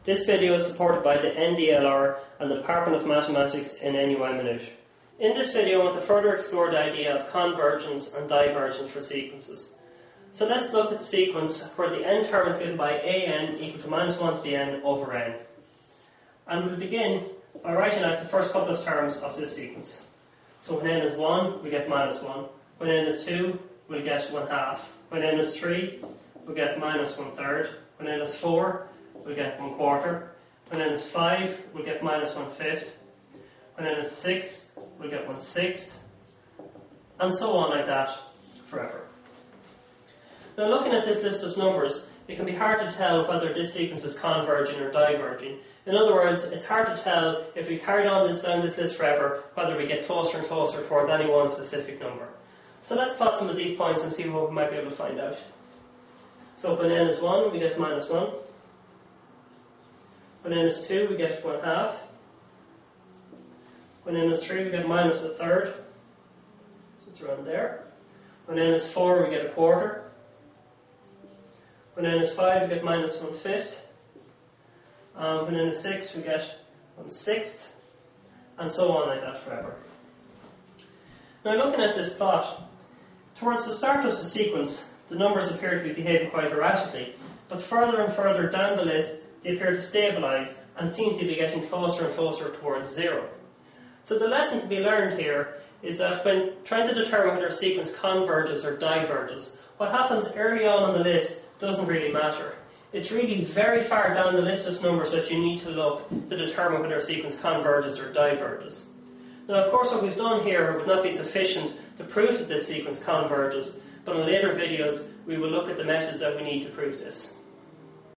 This video is supported by the NDLR and the Department of Mathematics in NUI Minute. In this video I want to further explore the idea of convergence and divergence for sequences. So let's look at the sequence where the n term is given by an equal to minus 1 to the n over n. And we'll begin by writing out the first couple of terms of this sequence. So when n is 1, we get minus 1. When n is 2, we'll get 1 half. When n is 3, we'll get minus 1/3. When n is 4, we'll get 1/4. When n is 5, we'll get minus 1/5. When n is 6, we'll get 1/6. And so on like that forever. Now looking at this list of numbers, it can be hard to tell whether this sequence is converging or diverging. In other words, it's hard to tell if we carried on down this list forever, whether we get closer and closer towards any one specific number. So let's plot some of these points and see what we might be able to find out. So when n is 1, we get minus 1. When n is 2, we get 1 half. When n is 3, we get minus 1/3. So it's around there. When n is 4, we get 1/4. When n is 5, we get minus 1/5. When n is 6, we get 1/6. And so on like that forever. Now looking at this plot, towards the start of the sequence, the numbers appear to be behaving quite erratically, but further and further down the list, they appear to stabilise and seem to be getting closer and closer towards 0. So the lesson to be learned here is that when trying to determine whether a sequence converges or diverges, what happens early on the list doesn't really matter. It's really very far down the list of numbers that you need to look to determine whether a sequence converges or diverges. Now of course what we've done here would not be sufficient to prove that this sequence converges, but in later videos we will look at the methods that we need to prove this.